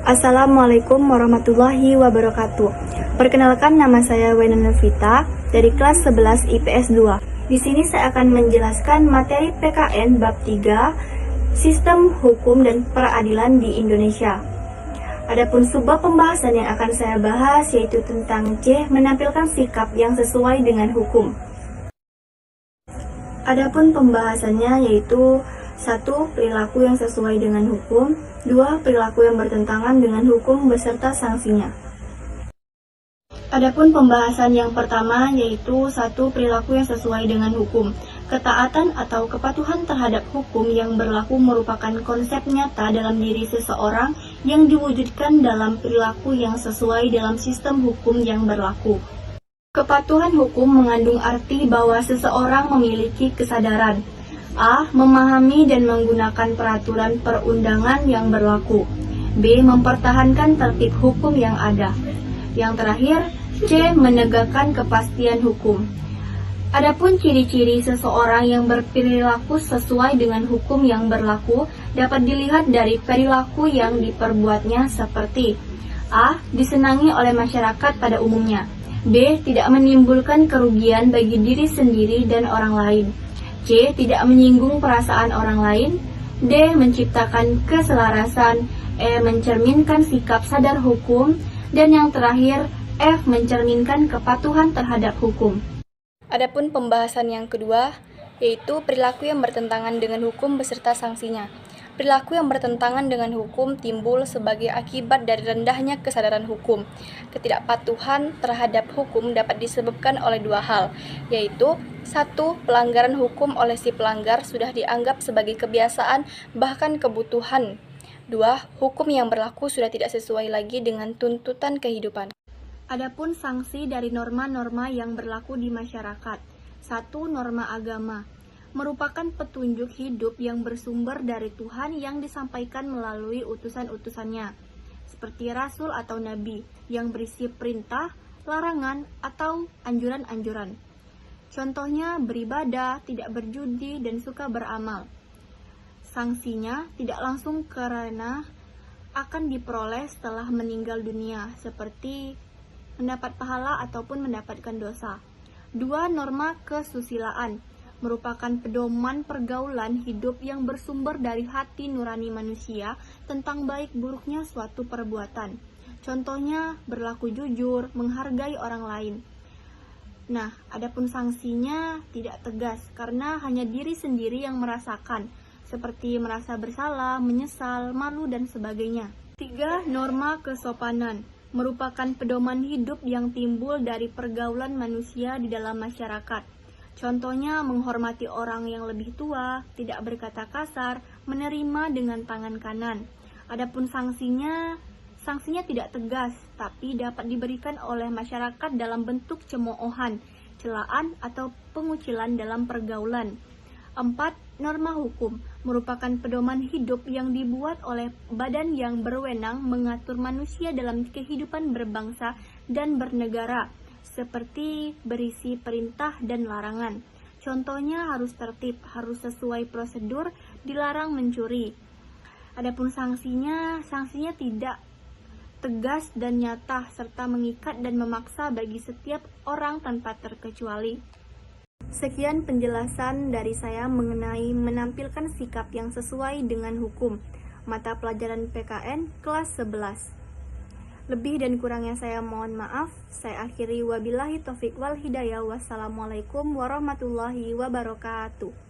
Assalamualaikum warahmatullahi wabarakatuh. Perkenalkan, nama saya Wena Novita dari kelas 11 IPS 2. Di sini saya akan menjelaskan materi PKN bab 3, Sistem Hukum dan Peradilan di Indonesia. Adapun subbab pembahasan yang akan saya bahas yaitu tentang C, menampilkan sikap yang sesuai dengan hukum. Adapun pembahasannya yaitu 1. Perilaku yang sesuai dengan hukum. 2. Perilaku yang bertentangan dengan hukum beserta sanksinya. Adapun pembahasan yang pertama yaitu 1. Perilaku yang sesuai dengan hukum. Ketaatan atau kepatuhan terhadap hukum yang berlaku merupakan konsep nyata dalam diri seseorang yang diwujudkan dalam perilaku yang sesuai dalam sistem hukum yang berlaku. Kepatuhan hukum mengandung arti bahwa seseorang memiliki kesadaran A. Memahami dan menggunakan peraturan perundangan yang berlaku. B. Mempertahankan tertib hukum yang ada. Yang terakhir, C. Menegakkan kepastian hukum. Adapun ciri-ciri seseorang yang berperilaku sesuai dengan hukum yang berlaku dapat dilihat dari perilaku yang diperbuatnya seperti A. Disenangi oleh masyarakat pada umumnya. B. Tidak menimbulkan kerugian bagi diri sendiri dan orang lain. C. Tidak menyinggung perasaan orang lain. D. Menciptakan keselarasan. E. Mencerminkan sikap sadar hukum. Dan yang terakhir, F. Mencerminkan kepatuhan terhadap hukum. Adapun pembahasan yang kedua, yaitu perilaku yang bertentangan dengan hukum beserta sanksinya. Perilaku yang bertentangan dengan hukum timbul sebagai akibat dari rendahnya kesadaran hukum. Ketidakpatuhan terhadap hukum dapat disebabkan oleh dua hal, yaitu 1. Pelanggaran hukum oleh si pelanggar sudah dianggap sebagai kebiasaan bahkan kebutuhan. 2. Hukum yang berlaku sudah tidak sesuai lagi dengan tuntutan kehidupan. Adapun sanksi dari norma-norma yang berlaku di masyarakat. 1. Norma agama merupakan petunjuk hidup yang bersumber dari Tuhan yang disampaikan melalui utusan-utusannya, seperti Rasul atau Nabi, yang berisi perintah, larangan, atau anjuran-anjuran. Contohnya beribadah, tidak berjudi, dan suka beramal. Sanksinya tidak langsung karena akan diperoleh setelah meninggal dunia, seperti mendapat pahala ataupun mendapatkan dosa. 2. Norma kesusilaan merupakan pedoman pergaulan hidup yang bersumber dari hati nurani manusia tentang baik buruknya suatu perbuatan. Contohnya berlaku jujur, menghargai orang lain. Nah, adapun sanksinya tidak tegas karena hanya diri sendiri yang merasakan, seperti merasa bersalah, menyesal, malu, dan sebagainya. 3. Norma kesopanan merupakan pedoman hidup yang timbul dari pergaulan manusia di dalam masyarakat. Contohnya menghormati orang yang lebih tua, tidak berkata kasar, menerima dengan tangan kanan. Adapun sanksinya tidak tegas, tapi dapat diberikan oleh masyarakat dalam bentuk cemoohan, celaan, atau pengucilan dalam pergaulan. 4. Norma hukum merupakan pedoman hidup yang dibuat oleh badan yang berwenang mengatur manusia dalam kehidupan berbangsa dan bernegara, seperti berisi perintah dan larangan. Contohnya harus tertib, harus sesuai prosedur, dilarang mencuri. Adapun sanksinya tidak tegas dan nyata, serta mengikat dan memaksa bagi setiap orang tanpa terkecuali. Sekian penjelasan dari saya mengenai menampilkan sikap yang sesuai dengan hukum, mata pelajaran PKN kelas 11. Lebih dan kurangnya saya mohon maaf. Saya akhiri, wabillahi taufik wal hidayah. Wassalamualaikum warahmatullahi wabarakatuh.